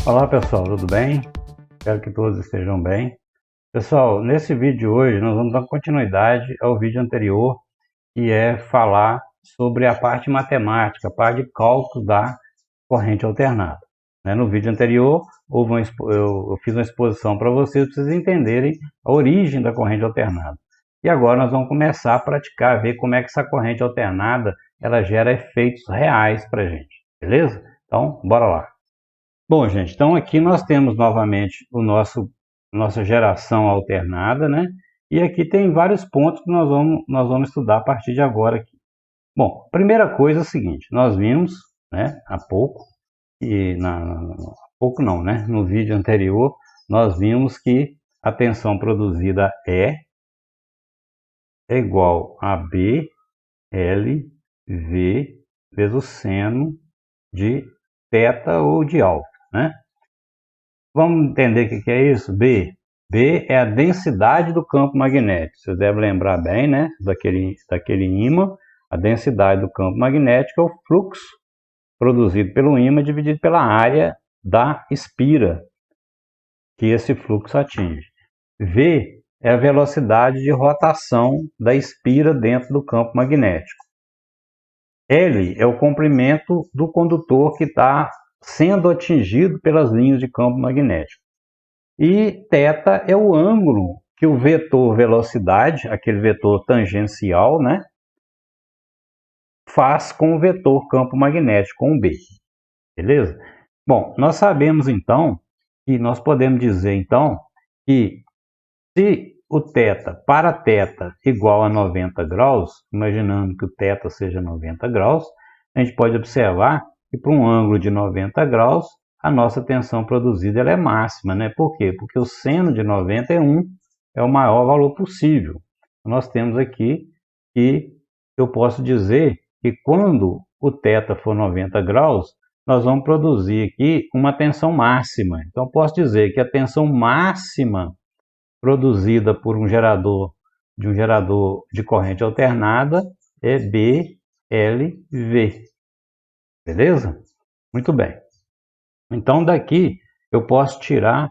Olá pessoal, tudo bem? Espero que todos estejam bem. Pessoal, nesse vídeo de hoje nós vamos dar continuidade ao vídeo anterior, que é falar sobre a parte matemática, a parte de cálculo da corrente alternada. No vídeo anterior eu fiz uma exposição para vocês entenderem a origem da corrente alternada. E agora nós vamos começar a praticar, ver como é que essa corrente alternada ela gera efeitos reais para a gente, beleza? Então, bora lá. Bom, gente, então aqui nós temos novamente nossa geração alternada, né? E aqui tem vários pontos que nós vamos estudar a partir de agora aqui. Bom, primeira coisa é o seguinte, nós vimos, né, há pouco, no vídeo anterior, nós vimos que a tensão produzida é igual a B, L, V, vezes o seno de θ ou de alfa, né? Vamos entender o que é isso? B é a densidade do campo magnético. Vocês devem lembrar bem, né? Daquele ímã. A densidade do campo magnético é o fluxo produzido pelo ímã dividido pela área da espira que esse fluxo atinge. V é a velocidade de rotação da espira dentro do campo magnético. L é o comprimento do condutor que está sendo atingido pelas linhas de campo magnético. E θ é o ângulo que o vetor velocidade, aquele vetor tangencial, né, faz com o vetor campo magnético, com o B. Beleza? Bom, nós sabemos então, e nós podemos dizer então, que se o θ, para θ igual a 90 graus, imaginando que o θ seja 90 graus, a gente pode observar que para um ângulo de 90 graus, a nossa tensão produzida ela é máxima, né? Por quê? Porque o seno de 91 é o maior valor possível. Nós temos aqui que eu posso dizer que quando o θ for 90 graus, nós vamos produzir aqui uma tensão máxima. Então, eu posso dizer que a tensão máxima produzida por um gerador de corrente alternada é BLV. Beleza? Muito bem. Então, daqui eu posso tirar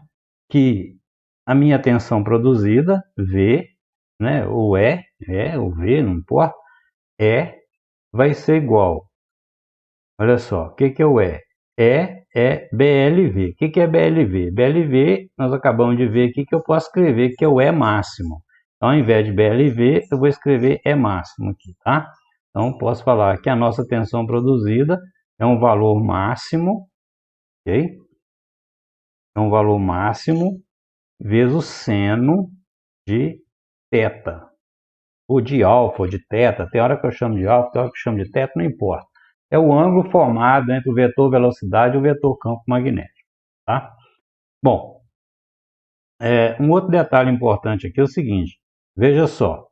que a minha tensão produzida, V, né, ou ou V, não importa, vai ser igual. Olha só, o que é o E? É BLV. O que é BLV? BLV, nós acabamos de ver aqui que eu posso escrever que é o E máximo. Então, ao invés de BLV, eu vou escrever E máximo aqui, tá? Então, posso falar que a nossa tensão produzida é um valor máximo, ok? É um valor máximo vezes o seno de θ, ou de alfa, ou de θ. Tem hora que eu chamo de alfa, tem hora que eu chamo de θ, não importa. É o ângulo formado entre o vetor velocidade e o vetor campo magnético, tá? Bom, um outro detalhe importante aqui é o seguinte, veja só,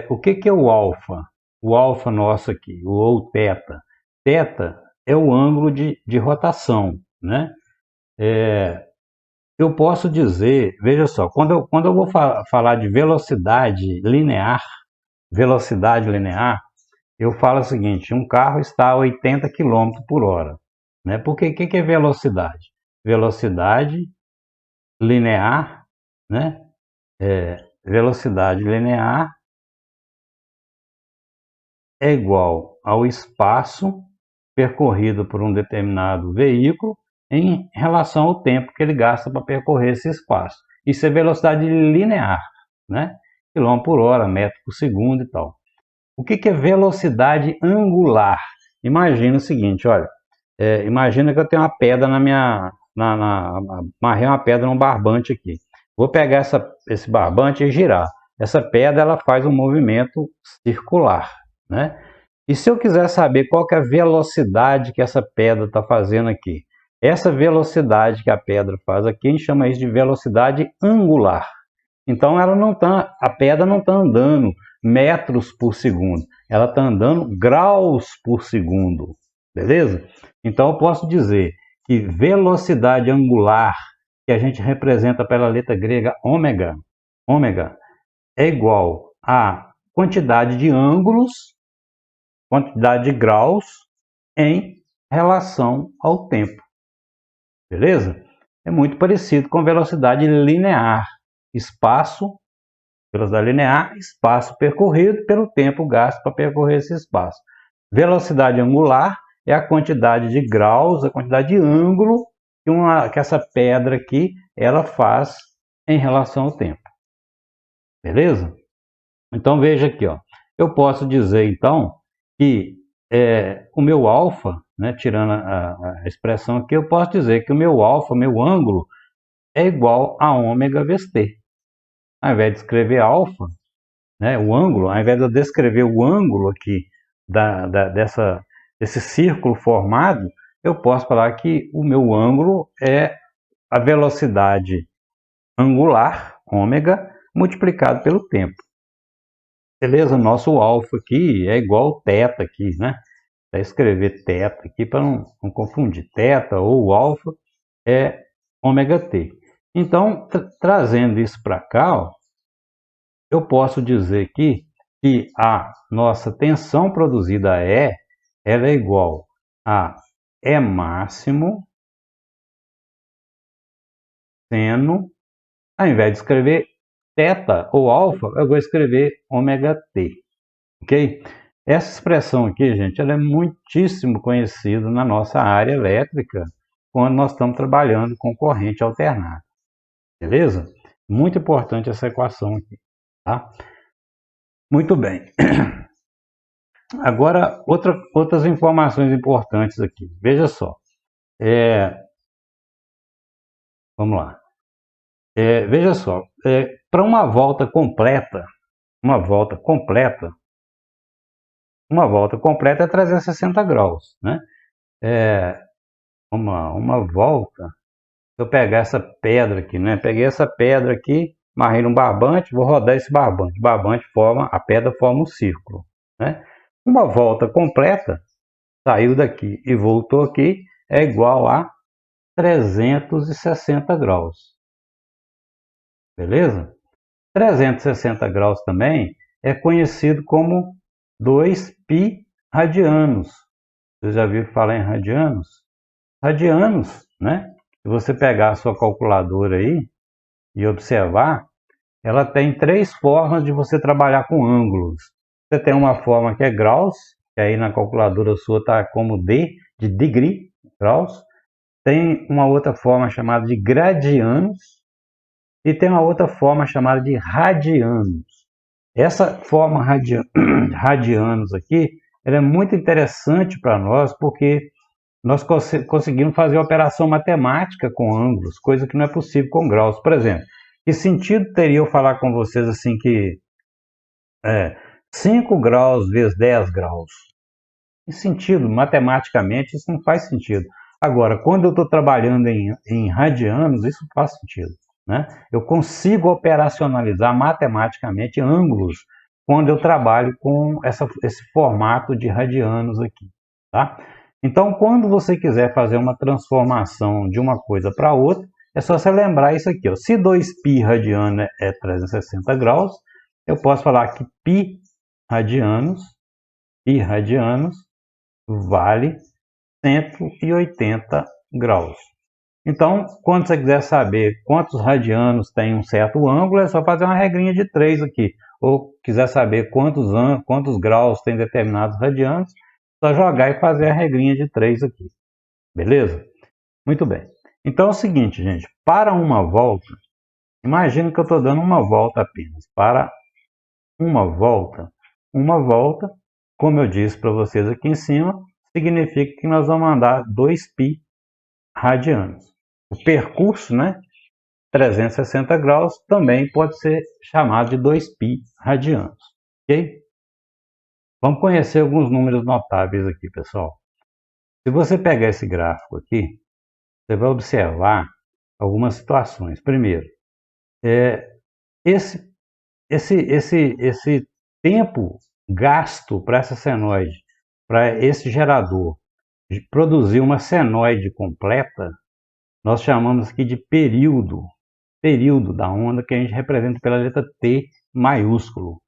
o que é o alfa? O alfa nosso aqui, ou θ. θ é o ângulo de rotação, né? Eu posso dizer, veja só, quando eu vou falar de velocidade linear, eu falo o seguinte, um carro está a 80 km por hora. Né? Porque o que é velocidade? Velocidade linear, né? Velocidade linear é igual ao espaço percorrido por um determinado veículo em relação ao tempo que ele gasta para percorrer esse espaço. Isso é velocidade linear, né? Quilômetro por hora, metro por segundo e tal. O que é velocidade angular? Imagina o seguinte, olha, imagina que eu tenho uma pedra amarrei uma pedra num barbante aqui. Vou pegar esse barbante e girar. Essa pedra ela faz um movimento circular, né? E se eu quiser saber qual que é a velocidade que essa pedra está fazendo aqui? Essa velocidade que a pedra faz aqui, a gente chama isso de velocidade angular. Então a pedra não está andando metros por segundo, ela está andando graus por segundo, beleza? Então eu posso dizer que velocidade angular, que a gente representa pela letra grega ômega, é igual a quantidade de ângulos, quantidade de graus em relação ao tempo. beleza? É muito parecido com velocidade linear, velocidade linear, espaço percorrido pelo tempo gasto para percorrer esse espaço. Velocidade angular é a quantidade de graus, a quantidade de ângulo que essa pedra aqui ela faz em relação ao tempo. Beleza? Então veja aqui, ó. Eu posso dizer então que o meu alfa, né, tirando a expressão aqui, eu posso dizer que o meu alfa, meu ângulo, é igual a ômega vezes t. Ao invés de escrever alfa, né, o ângulo, ao invés de eu descrever o ângulo aqui desse círculo formado, eu posso falar que o meu ângulo é a velocidade angular, ômega, multiplicado pelo tempo. Beleza? Nosso alfa aqui é igual θ aqui, né? Para escrever θ aqui, para não confundir. Θ ou alfa é ômega t. Então, trazendo isso para cá, ó, eu posso dizer aqui que a nossa tensão produzida ela é igual a E máximo seno, ao invés de escrever θ ou alfa, eu vou escrever ômega t, ok? Essa expressão aqui, gente, ela é muitíssimo conhecida na nossa área elétrica, quando nós estamos trabalhando com corrente alternada, beleza? Muito importante essa equação aqui, tá? Muito bem. Agora, outras informações importantes aqui. Veja só. Vamos lá. Veja só. Para uma volta completa é 360 graus, né? Uma volta, se eu pegar essa pedra aqui, né? Peguei essa pedra aqui, amarrei num barbante, vou rodar esse barbante. O barbante a pedra forma um círculo, né? Uma volta completa, saiu daqui e voltou aqui, é igual a 360 graus. Beleza? 360 graus também é conhecido como 2π radianos. Vocês já viram falar em radianos? Radianos, né? Se você pegar a sua calculadora aí e observar, ela tem 3 formas de você trabalhar com ângulos. Você tem uma forma que é graus, que aí na calculadora sua está como D, de degree, graus. Tem uma outra forma chamada de gradianos e tem uma outra forma chamada de radianos. Essa forma radianos aqui, ela é muito interessante para nós porque nós conseguimos fazer operação matemática com ângulos, coisa que não é possível com graus. Por exemplo, que sentido teria eu falar com vocês assim que 5 graus vezes 10 graus? Que sentido? Matematicamente isso não faz sentido. Agora, quando eu estou trabalhando em radianos, isso faz sentido, né? Eu consigo operacionalizar matematicamente ângulos quando eu trabalho com esse formato de radianos aqui, tá? Então, quando você quiser fazer uma transformação de uma coisa para outra, é só você lembrar isso aqui, ó. Se 2π radiano é 360 graus, eu posso falar que π radianos vale 180 graus. Então, quando você quiser saber quantos radianos tem um certo ângulo, é só fazer uma regrinha de 3 aqui. Ou quiser saber quantos graus tem determinados radianos, só jogar e fazer a regrinha de 3 aqui. Beleza? Muito bem. Então é o seguinte, gente. Para uma volta, imagina que eu estou dando uma volta apenas. Para uma volta, como eu disse para vocês aqui em cima, significa que nós vamos andar 2π radianos. O percurso, né, 360 graus, também pode ser chamado de 2π radianos. Ok? Vamos conhecer alguns números notáveis aqui, pessoal. Se você pegar esse gráfico aqui, você vai observar algumas situações. Primeiro, esse tempo gasto para essa senoide, para esse gerador, de produzir uma senoide completa, nós chamamos aqui de período da onda, que a gente representa pela letra T maiúsculo.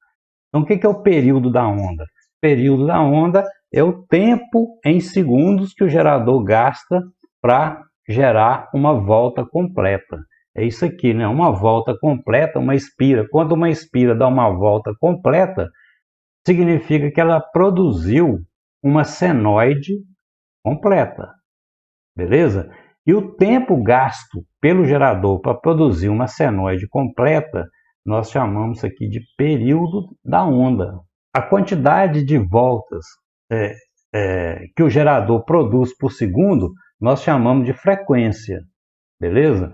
Então, o que é o período da onda? O período da onda é o tempo em segundos que o gerador gasta para gerar uma volta completa. É isso aqui, né? Uma volta completa, uma espira. Quando uma espira dá uma volta completa, significa que ela produziu uma senoide completa, beleza? E o tempo gasto pelo gerador para produzir uma senoide completa, nós chamamos aqui de período da onda. A quantidade de voltas que o gerador produz por segundo, nós chamamos de frequência, beleza?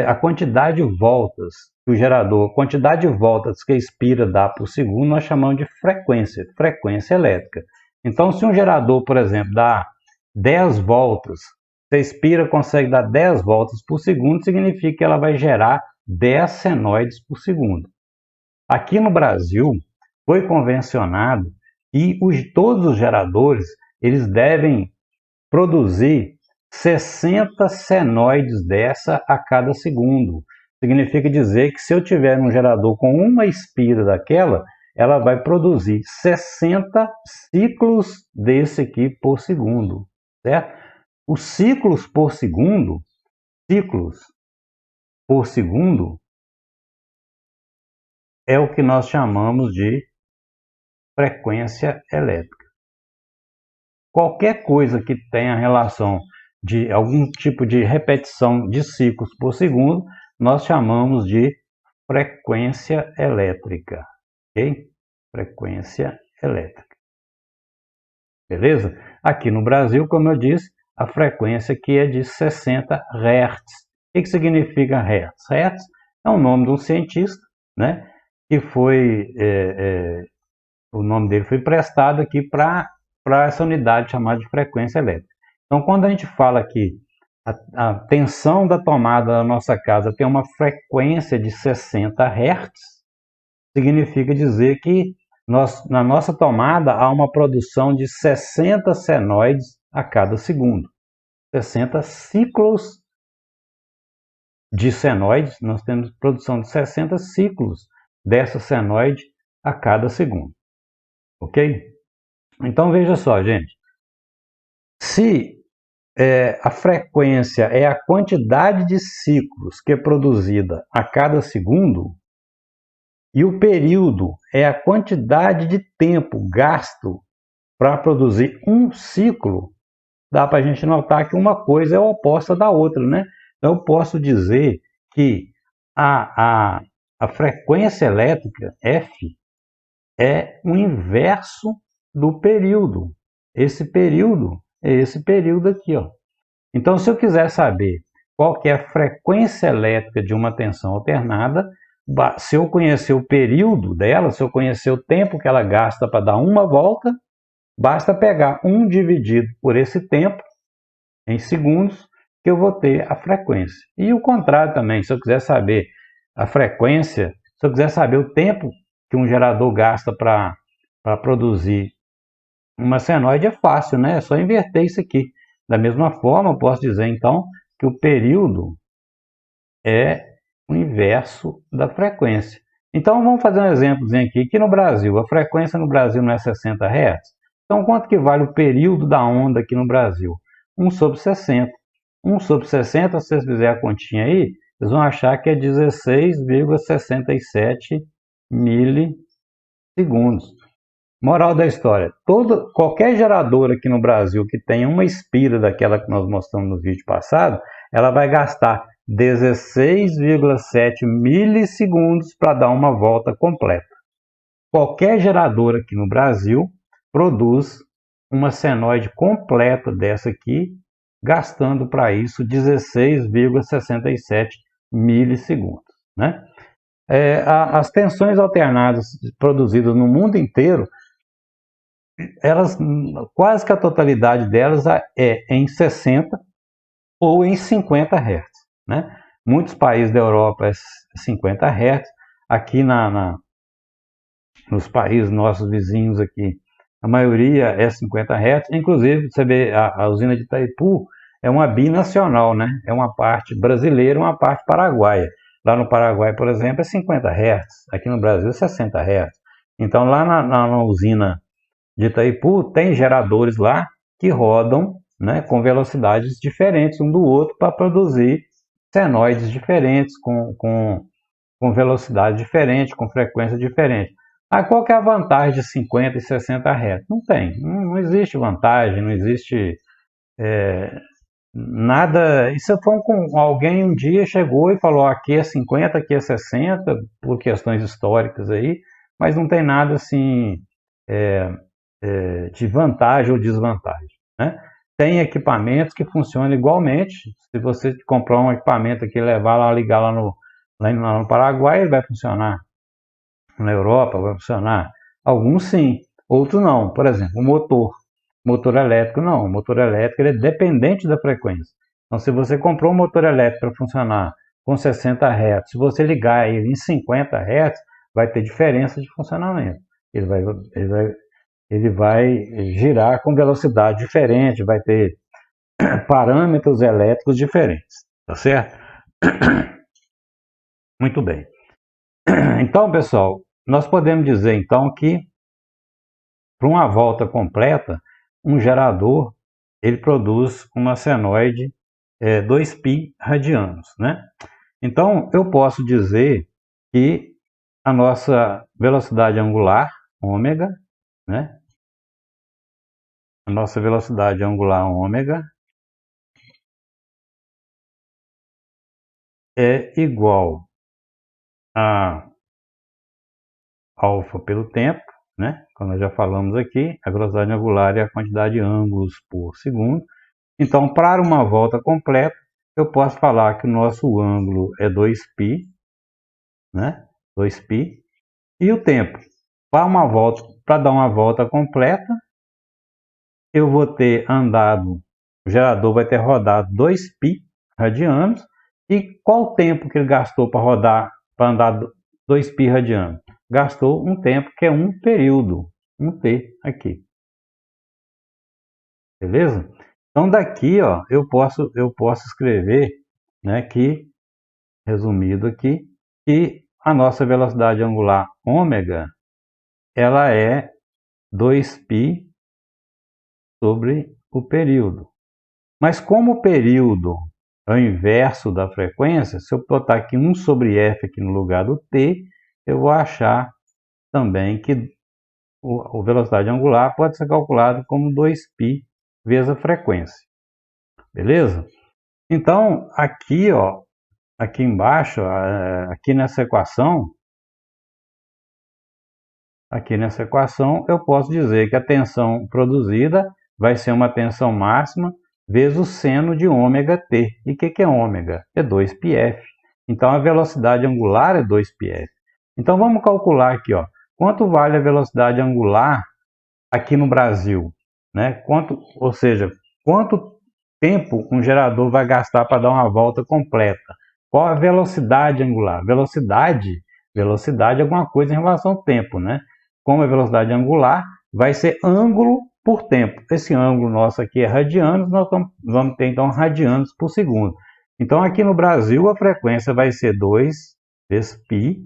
A quantidade de voltas que o gerador, a quantidade de voltas que a espira dá por segundo, nós chamamos de frequência elétrica. Então, se um gerador, por exemplo, dá 10 voltas, se a espira consegue dar 10 voltas por segundo, significa que ela vai gerar 10 senoides por segundo. Aqui no Brasil, foi convencionado que todos os geradores eles devem produzir 60 senoides dessa a cada segundo. Significa dizer que se eu tiver um gerador com uma espira daquela, ela vai produzir 60 ciclos desse aqui por segundo, certo? Os ciclos por segundo é o que nós chamamos de frequência elétrica. Qualquer coisa que tenha relação de algum tipo de repetição de ciclos por segundo, nós chamamos de frequência elétrica, ok? Frequência elétrica. Beleza? Aqui no Brasil, como eu disse, a frequência aqui é de 60 Hz. O que significa Hz? Hz é o nome de um cientista, né? Que foi, o nome dele foi emprestado aqui para essa unidade chamada de frequência elétrica. Então, quando a gente fala que a tensão da tomada da nossa casa tem uma frequência de 60 Hz, significa dizer que na nossa tomada há uma produção de 60 senoides a cada segundo. 60 ciclos de senoides, nós temos produção de 60 ciclos dessa senoide a cada segundo. Ok? Então veja só, gente. Se a frequência é a quantidade de ciclos que é produzida a cada segundo, e o período é a quantidade de tempo gasto para produzir um ciclo, dá para a gente notar que uma coisa é oposta da outra, né? Então eu posso dizer que a frequência elétrica, F, é o inverso do período. Esse período é esse período aqui, ó. Então, se eu quiser saber qual que é a frequência elétrica de uma tensão alternada, se eu conhecer o período dela, se eu conhecer o tempo que ela gasta para dar uma volta, basta pegar 1 dividido por esse tempo, em segundos, que eu vou ter a frequência. E o contrário também, se eu quiser saber a frequência, se eu quiser saber o tempo que um gerador gasta para produzir uma senoide, é fácil, né? É só inverter isso aqui. Da mesma forma, eu posso dizer, então, que o período é o inverso da frequência. Então, vamos fazer um exemplozinho aqui. Aqui no Brasil, a frequência no Brasil não é 60 Hz? Então, quanto que vale o período da onda aqui no Brasil? 1 sobre 60. 1 sobre 60, se vocês fizerem a continha aí, vocês vão achar que é 16,67 milissegundos. Moral da história, qualquer gerador aqui no Brasil que tenha uma espira daquela que nós mostramos no vídeo passado, ela vai gastar 16,7 milissegundos para dar uma volta completa. Qualquer gerador aqui no Brasil produz uma senoide completa dessa aqui, gastando para isso 16,67 milissegundos, né? As tensões alternadas produzidas no mundo inteiro, elas, quase que a totalidade delas é em 60 ou em 50 Hz, né? Muitos países da Europa é 50 Hz, aqui nos países nossos vizinhos aqui, a maioria é 50 Hz, inclusive você vê a usina de Itaipu é uma binacional, né? É uma parte brasileira e uma parte paraguaia. Lá no Paraguai, por exemplo, é 50 Hz, aqui no Brasil é 60 Hz. Então lá na usina de Itaipu tem geradores lá que rodam né, com velocidades diferentes um do outro para produzir senoides diferentes, com velocidade diferente, com frequência diferente. Qual que é a vantagem de 50 e 60 Hz? Não tem, não existe vantagem, não existe nada. E se for com alguém um dia chegou e falou aqui é 50, aqui é 60, por questões históricas aí, mas não tem nada assim de vantagem ou desvantagem, né? Tem equipamentos que funcionam igualmente. Se você comprar um equipamento aqui e levar lá, ligar lá no Paraguai, ele vai funcionar. Na Europa vai funcionar. Alguns sim, outros não. Por exemplo, o motor elétrico não. O motor elétrico ele é dependente da frequência. Então, se você comprou um motor elétrico para funcionar com 60 Hz, se você ligar ele em 50 Hz, vai ter diferença de funcionamento. Ele vai girar com velocidade diferente, vai ter parâmetros elétricos diferentes, tá certo? Muito bem. Então, pessoal, nós podemos dizer então que para uma volta completa, um gerador ele produz uma senoide 2π radianos, né? Então, eu posso dizer que a nossa velocidade angular, ômega, né? A nossa velocidade angular ômega é igual a alfa pelo tempo, né? Como nós já falamos aqui, a velocidade angular é a quantidade de ângulos por segundo. Então, para uma volta completa, eu posso falar que o nosso ângulo é 2π, né? 2π. E o tempo? Para dar uma volta completa, eu vou ter andado, o gerador vai ter rodado 2π radianos. E qual o tempo que ele gastou para andar 2π radianos? Gastou um tempo que é um período, um t aqui. Beleza? Então daqui, ó, eu posso escrever, né, que, resumido aqui, que a nossa velocidade angular ômega, ela é 2π sobre o período. Mas como o período é o inverso da frequência, se eu botar aqui 1 sobre f aqui no lugar do t, eu vou achar também que a velocidade angular pode ser calculado como 2π vezes a frequência. Beleza? Então, aqui, ó, aqui embaixo, aqui nessa equação, eu posso dizer que a tensão produzida vai ser uma tensão máxima vezes o seno de ômega t. E o que é ômega? É 2πf. Então, a velocidade angular é 2πf. Então, vamos calcular aqui, ó, quanto vale a velocidade angular aqui no Brasil, né? Ou seja, quanto tempo um gerador vai gastar para dar uma volta completa? Qual a velocidade angular? Velocidade é alguma coisa em relação ao tempo, né? Como a velocidade angular vai ser ângulo por tempo. Esse ângulo nosso aqui é radianos, nós vamos ter então radianos por segundo. Então aqui no Brasil a frequência vai ser 2 vezes π,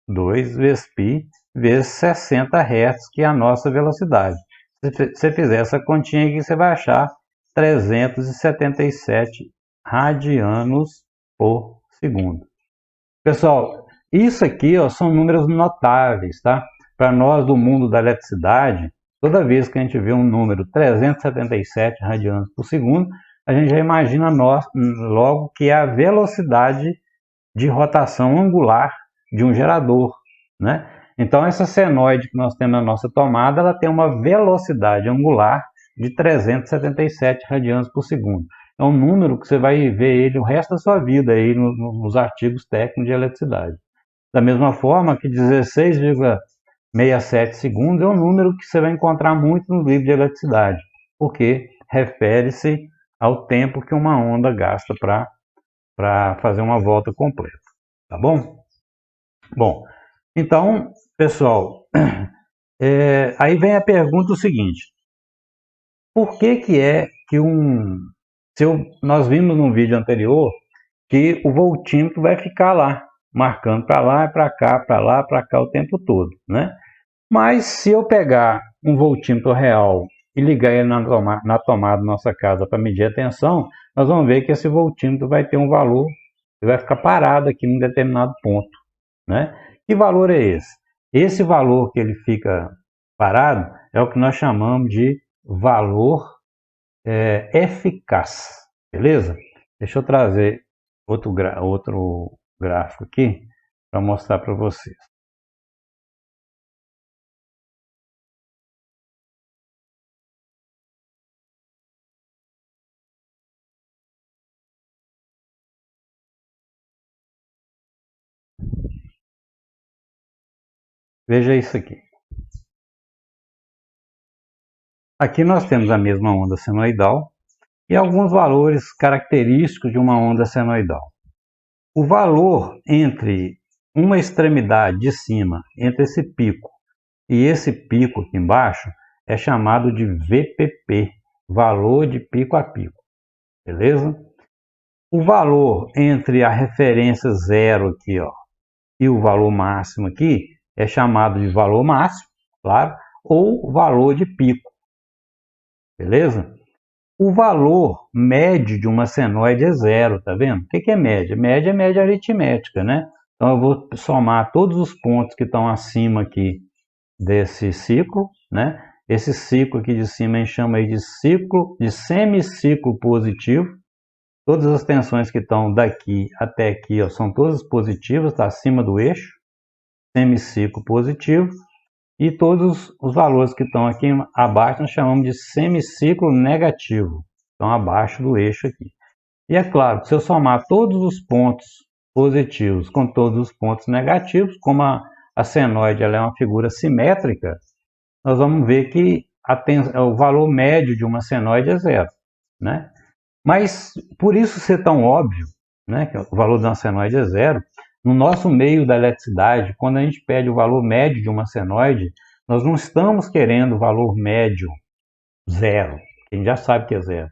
2 vezes π vezes 60 Hz, que é a nossa velocidade. Se você fizer essa continha aqui, você vai achar 377 radianos por segundo. Pessoal, isso aqui, ó, são números notáveis, tá? Para nós do mundo da eletricidade, toda vez que a gente vê um número 377 radianos por segundo, a gente já imagina logo que é a velocidade de rotação angular de um gerador, né? Então, essa senoide que nós temos na nossa tomada, ela tem uma velocidade angular de 377 radianos por segundo. É um número que você vai ver ele o resto da sua vida aí nos artigos técnicos de eletricidade. Da mesma forma que 16,67 segundos é um número que você vai encontrar muito no livro de eletricidade, porque refere-se ao tempo que uma onda gasta para fazer uma volta completa. Tá bom? Bom, então, pessoal, aí vem a pergunta seguinte: por que é que nós vimos no vídeo anterior que o voltímetro vai ficar lá, marcando para lá e para cá, para lá, para cá o tempo todo, né? Mas se eu pegar um voltímetro real e ligar ele na tomada da nossa casa para medir a tensão, nós vamos ver que esse voltímetro vai ter um valor, ele vai ficar parado aqui em um determinado ponto, né? Que valor é esse? Esse valor que ele fica parado é o que nós chamamos de valor eficaz, beleza? Deixa eu trazer outro gráfico aqui para mostrar para vocês. Veja isso aqui. Aqui nós temos a mesma onda senoidal e alguns valores característicos de uma onda senoidal. O valor entre uma extremidade de cima, entre esse pico e esse pico aqui embaixo, é chamado de VPP, valor de pico a pico, beleza? O valor entre a referência zero aqui, ó, e o valor máximo aqui é chamado de valor máximo, claro, ou valor de pico, beleza? O valor médio de uma senoide é zero, tá vendo? O que é média? Média é média aritmética, né? Então eu vou somar todos os pontos que estão acima aqui desse ciclo, né? Esse ciclo aqui de cima a gente chama aí de ciclo, de semiciclo positivo. Todas as tensões que estão daqui até aqui, ó, são todas positivas, está acima do eixo, semiciclo positivo. E todos os valores que estão aqui abaixo nós chamamos de semiciclo negativo, estão abaixo do eixo aqui. E é claro, se eu somar todos os pontos positivos com todos os pontos negativos, como a senoide ela é uma figura simétrica, nós vamos ver que o valor médio de uma senoide é zero, né? Mas por isso ser tão óbvio, né, que o valor de uma senoide é zero, no nosso meio da eletricidade, quando a gente pede o valor médio de uma senoide, nós não estamos querendo o valor médio zero, a gente já sabe que é zero.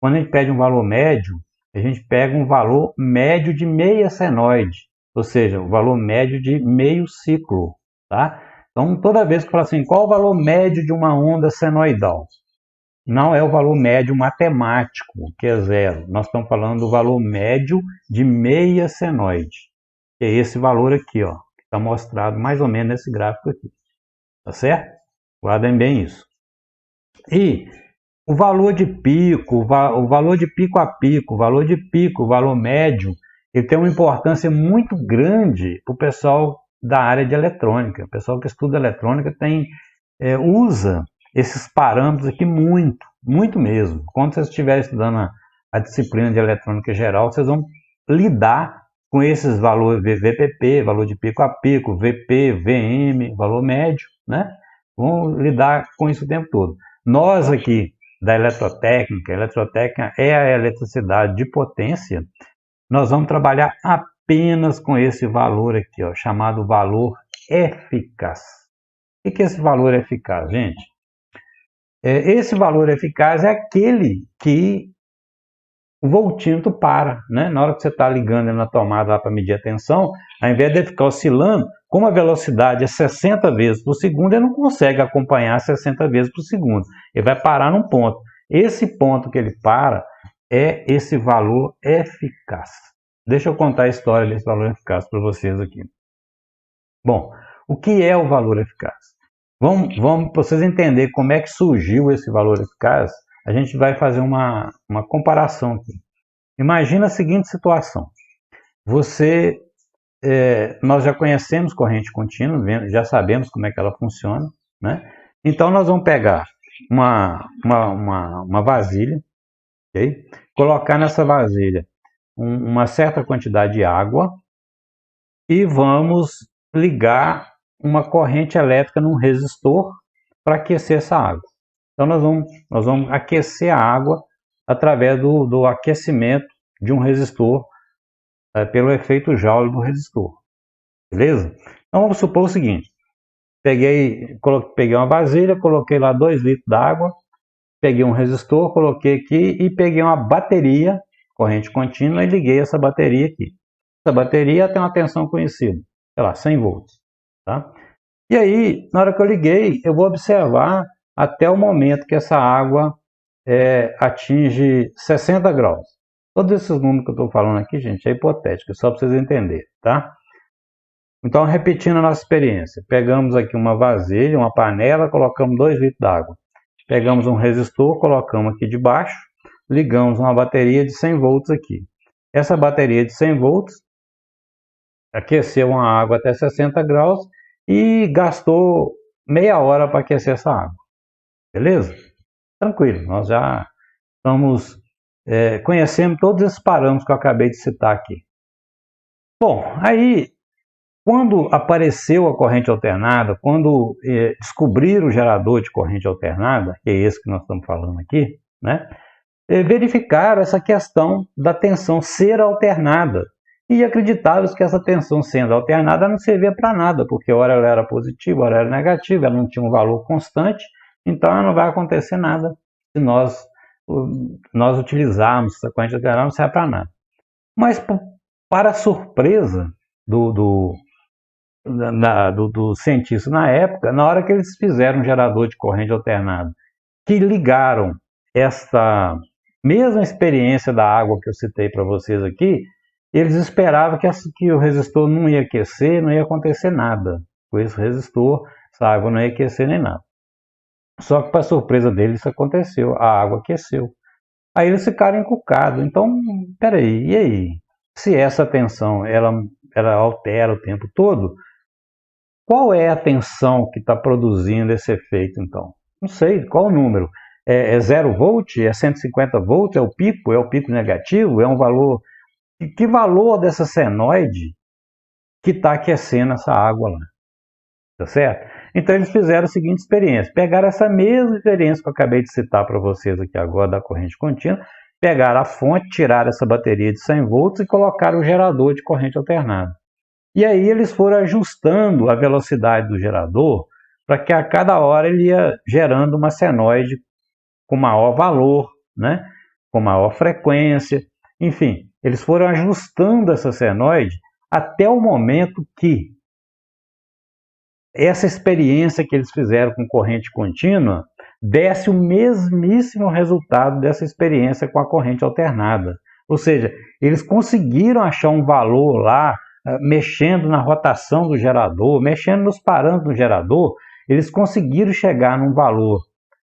Quando a gente pede um valor médio, a gente pega um valor médio de meia senoide, ou seja, o valor médio de meio ciclo, tá? Então, toda vez que eu falo assim, qual o valor médio de uma onda senoidal? Não é o valor médio matemático, que é zero. Nós estamos falando do valor médio de meia senoide. Que é esse valor aqui, ó, que está mostrado mais ou menos nesse gráfico aqui. Tá certo? Guardem bem isso. E o valor de pico, o valor de pico a pico, o valor de pico, o valor médio, ele tem uma importância muito grande para o pessoal da área de eletrônica. O pessoal que estuda eletrônica usa esses parâmetros aqui muito mesmo. Quando vocês estiverem estudando a disciplina de eletrônica geral, vocês vão lidar com esses valores VPP, valor de pico a pico, VP, VM, valor médio, né? Vão lidar com isso o tempo todo. Nós aqui da eletrotécnica é a eletricidade de potência, nós vamos trabalhar apenas com esse valor aqui, ó, chamado valor eficaz. O que é esse valor eficaz, gente? Esse valor eficaz é aquele que o voltímetro para, né? Na hora que você está ligando na tomada para medir a tensão, ao invés de ficar oscilando, como a velocidade é 60 vezes por segundo, ele não consegue acompanhar 60 vezes por segundo. Ele vai parar num ponto. Esse ponto que ele para é esse valor eficaz. Deixa eu contar a história desse valor eficaz para vocês aqui. Bom, o que é o valor eficaz? Vamos para vocês entenderem como é que surgiu esse valor eficaz, a gente vai fazer uma comparação aqui. Imagina a seguinte situação. Nós já conhecemos corrente contínua, já sabemos como é que ela funciona, né? Então nós vamos pegar uma vasilha, okay? Colocar nessa vasilha uma certa quantidade de água e vamos ligar uma corrente elétrica num resistor para aquecer essa água. Então nós vamos aquecer a água através do aquecimento de um resistor pelo efeito Joule do resistor. Beleza? Então vamos supor o seguinte. Peguei uma vasilha, coloquei lá 2 litros d'água, peguei um resistor, coloquei aqui e peguei uma bateria, corrente contínua, e liguei essa bateria aqui. Essa bateria tem uma tensão conhecida, sei lá, 100 volts. Tá? E aí, na hora que eu liguei, eu vou observar até o momento que essa água atinge 60 graus. Todos esses números que eu estou falando aqui, gente, é hipotético, só para vocês entenderem, tá? Então, repetindo a nossa experiência, pegamos aqui uma vasilha, uma panela, colocamos 2 litros d'água. Pegamos um resistor, colocamos aqui debaixo, ligamos uma bateria de 100 volts aqui. Essa bateria de 100 volts aqueceu uma água até 60 graus e gastou meia hora para aquecer essa água. Beleza? Tranquilo, nós já estamos conhecendo todos esses parâmetros que eu acabei de citar aqui. Bom, aí quando apareceu a corrente alternada, quando descobriram o gerador de corrente alternada, que é esse que nós estamos falando aqui, né, verificaram essa questão da tensão ser alternada e acreditaram que essa tensão sendo alternada não servia para nada, porque ora ela era positiva, ora ela era negativa, ela não tinha um valor constante, então não vai acontecer nada se nós utilizarmos essa corrente alternada, não serve para nada. Mas para a surpresa do cientista na época, na hora que eles fizeram um gerador de corrente alternada, que ligaram essa mesma experiência da água que eu citei para vocês aqui, eles esperavam que o resistor não ia aquecer, não ia acontecer nada com esse resistor, essa água não ia aquecer nem nada. Só que, para surpresa deles, isso aconteceu, a água aqueceu. Aí eles ficaram encucados. Então, peraí, e aí? Se essa tensão ela altera o tempo todo, qual é a tensão que está produzindo esse efeito, então? Não sei, qual o número? É 0 volt? É 150 volts? É o pico negativo? É um valor... Que valor dessa senoide que está aquecendo essa água lá? Tá certo? Então eles fizeram a seguinte experiência. Pegaram essa mesma experiência que eu acabei de citar para vocês aqui agora da corrente contínua, pegaram a fonte, tiraram essa bateria de 100 volts e colocaram o gerador de corrente alternada. E aí eles foram ajustando a velocidade do gerador para que a cada hora ele ia gerando uma senoide com maior valor, né? Com maior frequência. Enfim, eles foram ajustando essa senoide até o momento que essa experiência que eles fizeram com corrente contínua desse o mesmíssimo resultado dessa experiência com a corrente alternada. Ou seja, eles conseguiram achar um valor lá, mexendo na rotação do gerador, mexendo nos parâmetros do gerador, eles conseguiram chegar num valor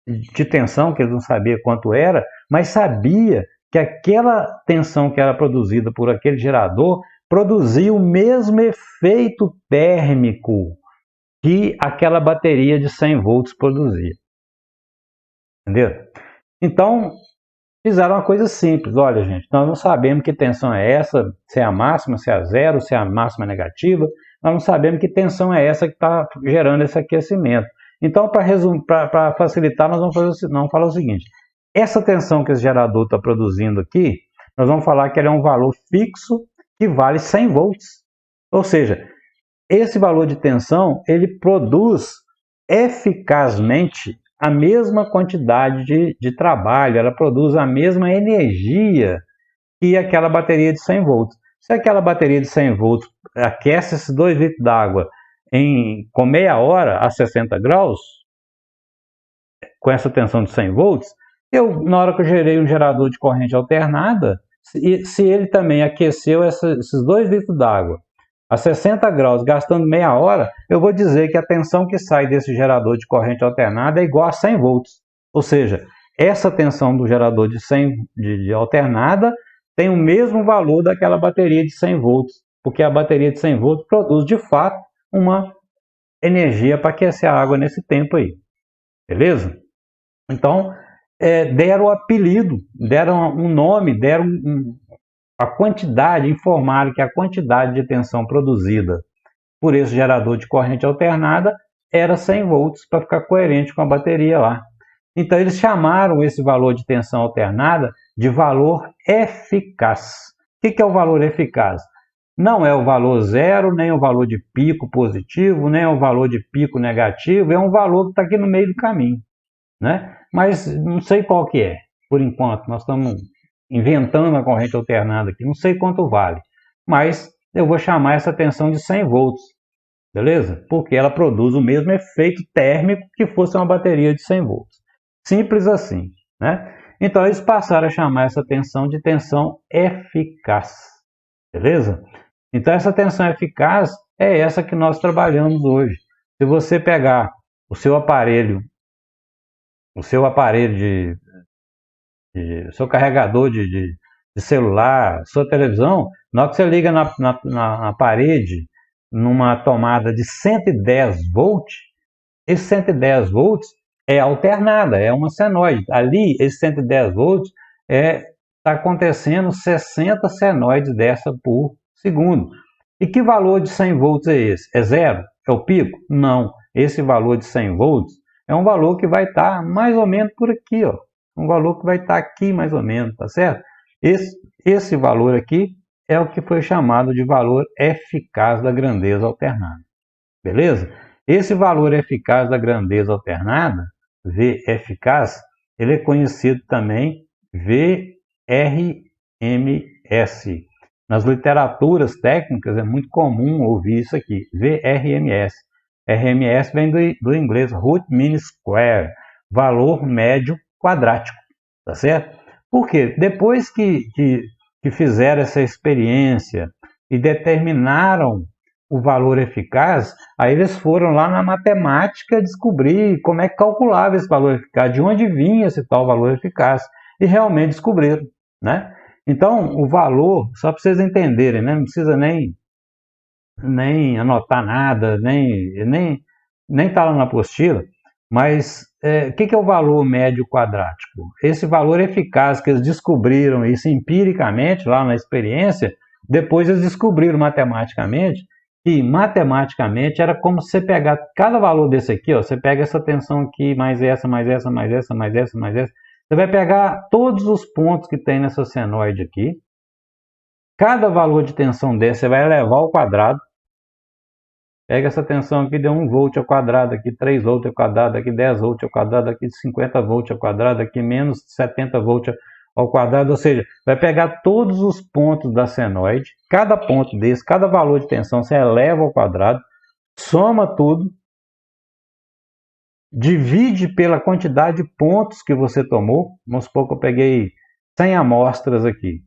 de tensão, que eles não sabiam quanto era, mas sabia que aquela tensão que era produzida por aquele gerador produzia o mesmo efeito térmico que aquela bateria de 100 volts produzia. Entendeu? Então, fizeram uma coisa simples. Olha, gente, nós não sabemos que tensão é essa, se é a máxima, se é a zero, se é a máxima negativa. Nós não sabemos que tensão é essa que está gerando esse aquecimento. Então, para facilitar, nós vamos falar o seguinte. Essa tensão que esse gerador está produzindo aqui, nós vamos falar que ele é um valor fixo que vale 100 volts. Ou seja, esse valor de tensão, ele produz eficazmente a mesma quantidade de trabalho, ela produz a mesma energia que aquela bateria de 100 volts. Se aquela bateria de 100 volts aquece esses 2 litros d'água com meia hora a 60 graus, com essa tensão de 100 volts, na hora que eu gerei um gerador de corrente alternada, se ele também aqueceu esses 2 litros d'água a 60 graus, gastando meia hora, eu vou dizer que a tensão que sai desse gerador de corrente alternada é igual a 100 volts. Ou seja, essa tensão do gerador de alternada tem o mesmo valor daquela bateria de 100 volts, porque a bateria de 100 volts produz, de fato, uma energia para aquecer a água nesse tempo aí. Beleza? Então, deram o apelido, deram um nome, deram a quantidade, informaram que a quantidade de tensão produzida por esse gerador de corrente alternada era 100 volts, para ficar coerente com a bateria lá. Então eles chamaram esse valor de tensão alternada de valor eficaz. O que é o valor eficaz? Não é o valor zero, nem o valor de pico positivo, nem o valor de pico negativo, é um valor que está aqui no meio do caminho, né? Mas não sei qual que é, por enquanto, nós estamos inventando a corrente alternada aqui, não sei quanto vale, mas eu vou chamar essa tensão de 100 volts. beleza? Porque ela produz o mesmo efeito térmico que fosse uma bateria de 100 volts. Simples assim, né? Então eles passaram a chamar essa tensão de tensão eficaz, beleza? Então essa tensão eficaz é essa que nós trabalhamos hoje. Se você pegar o seu aparelho o seu carregador de celular, sua televisão, na hora que você liga na parede, numa tomada de 110 volts, esse 110 volts é alternada, é uma senoide. Ali, esse 110 volts está acontecendo 60 senoides dessa por segundo. E que valor de 100 volts é esse? É zero? É o pico? Não. Esse valor de 100 volts é um valor que vai estar mais ou menos por aqui, ó. Um valor que vai estar aqui mais ou menos, tá certo? Esse valor aqui é o que foi chamado de valor eficaz da grandeza alternada. Beleza? Esse valor eficaz da grandeza alternada, V eficaz, ele é conhecido também VRMS. Nas literaturas técnicas é muito comum ouvir isso aqui, VRMS. RMS vem do inglês Root Mean Square, valor médio quadrático, tá certo? Por quê? Depois que fizeram essa experiência e determinaram o valor eficaz, aí eles foram lá na matemática descobrir como é que calculava esse valor eficaz, de onde vinha esse tal valor eficaz, e realmente descobriram, né? Então, o valor, só para vocês entenderem, né? Não precisa nem anotar nada, nem tá lá na apostila, mas o que é o valor médio quadrático? Esse valor eficaz que eles descobriram isso empiricamente, lá na experiência, depois eles descobriram matematicamente, e matematicamente era como você pegar cada valor desse aqui, ó, você pega essa tensão aqui, mais essa, mais essa, mais essa, mais essa, mais essa, você vai pegar todos os pontos que tem nessa senoide aqui, cada valor de tensão desse você vai elevar ao quadrado. Pega essa tensão aqui, deu 1 volt ao quadrado, aqui 3 volts ao quadrado, aqui 10 volts ao quadrado, aqui 50 volts ao quadrado, aqui menos 70 volts ao quadrado, ou seja, vai pegar todos os pontos da senoide, cada ponto desse, cada valor de tensão você eleva ao quadrado, soma tudo, divide pela quantidade de pontos que você tomou, vamos supor que eu peguei 100 amostras aqui,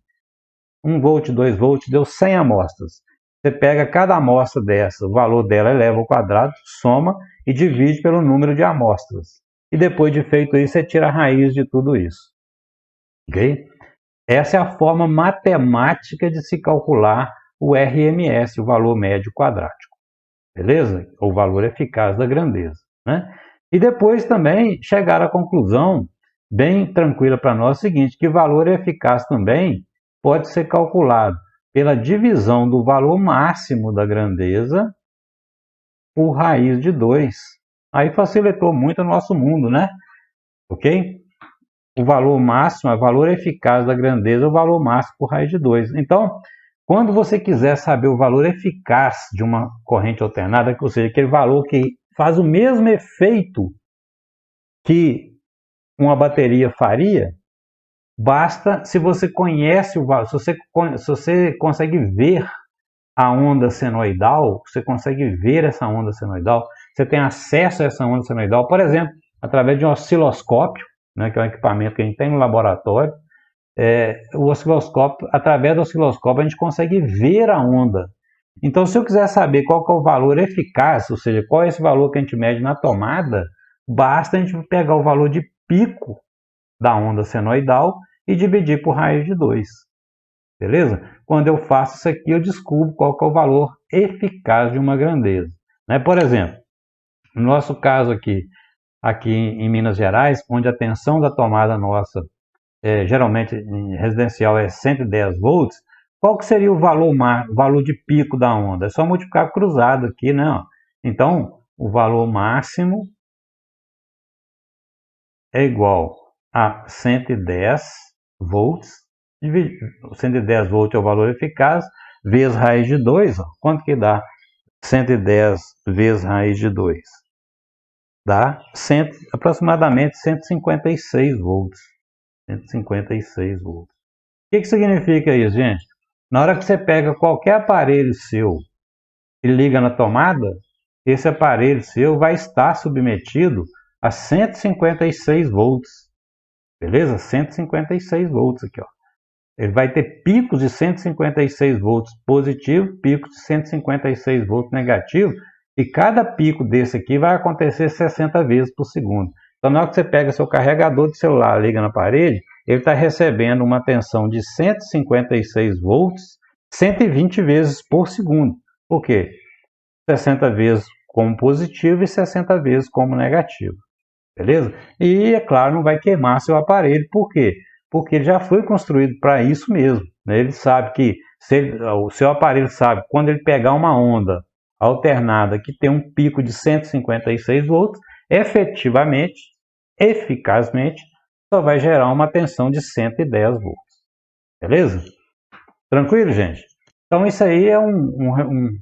1 volt, 2 volts, deu 100 amostras. Você pega cada amostra dessa, o valor dela eleva ao quadrado, soma e divide pelo número de amostras. E depois de feito isso, você tira a raiz de tudo isso. Ok? Essa é a forma matemática de se calcular o RMS, o valor médio quadrático. Beleza? O valor eficaz da grandeza. Né? E depois também chegaram à conclusão, bem tranquila para nós, o seguinte, que valor eficaz também pode ser calculado pela divisão do valor máximo da grandeza por raiz de 2. Aí facilitou muito o nosso mundo, né? Ok? O valor máximo, o valor eficaz da grandeza, é o valor máximo por raiz de 2. Então, quando você quiser saber o valor eficaz de uma corrente alternada, ou seja, aquele valor que faz o mesmo efeito que uma bateria faria, basta se você conhece o valor, se você consegue ver a onda senoidal, você consegue ver essa onda senoidal, você tem acesso a essa onda senoidal, por exemplo, através de um osciloscópio, né, que é um equipamento que a gente tem no laboratório. O osciloscópio, através do osciloscópio, a gente consegue ver a onda. Então, se eu quiser saber qual que é o valor eficaz, ou seja, qual é esse valor que a gente mede na tomada, basta a gente pegar o valor de pico da onda senoidal e dividir por raiz de 2. Beleza? Quando eu faço isso aqui, eu descubro qual que é o valor eficaz de uma grandeza. Né? Por exemplo, no nosso caso aqui em Minas Gerais, onde a tensão da tomada nossa, geralmente em residencial, é 110 volts, qual que seria o valor de pico da onda? É só multiplicar cruzado aqui, né? Então, o valor máximo é igual a 110 volts, 110 volts é o valor eficaz, vezes raiz de 2, ó. Quanto que dá 110 vezes raiz de 2? Dá aproximadamente 156 volts. 156 volts. O que significa isso, gente? Na hora que você pega qualquer aparelho seu e liga na tomada, esse aparelho seu vai estar submetido a 156 volts, beleza? 156 volts aqui, ó. Ele vai ter picos de 156 volts positivo, picos de 156 volts negativo, e cada pico desse aqui vai acontecer 60 vezes por segundo. Então, na hora que você pega seu carregador de celular, liga na parede, ele está recebendo uma tensão de 156 volts, 120 vezes por segundo. Por quê? 60 vezes como positivo e 60 vezes como negativo. Beleza? E, é claro, não vai queimar seu aparelho. Por quê? Porque ele já foi construído para isso mesmo, né? Ele sabe que, o seu aparelho sabe, quando ele pegar uma onda alternada que tem um pico de 156 volts, efetivamente, eficazmente, só vai gerar uma tensão de 110 volts. Beleza? Tranquilo, gente? Então, isso aí é um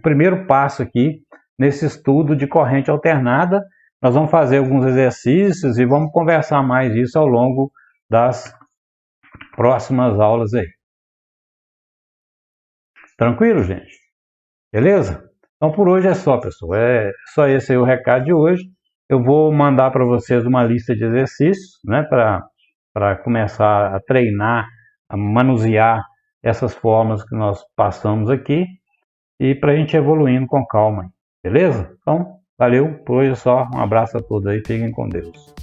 primeiro passo aqui nesse estudo de corrente alternada. Nós vamos fazer alguns exercícios e vamos conversar mais isso ao longo das próximas aulas aí. Tranquilo, gente? Beleza? Então, por hoje é só, pessoal. É só esse aí o recado de hoje. Eu vou mandar para vocês uma lista de exercícios, né, para começar a treinar, a manusear essas formas que nós passamos aqui e para a gente evoluindo com calma. Beleza? Então, valeu. Por hoje é só. Um abraço a todos aí. Fiquem com Deus.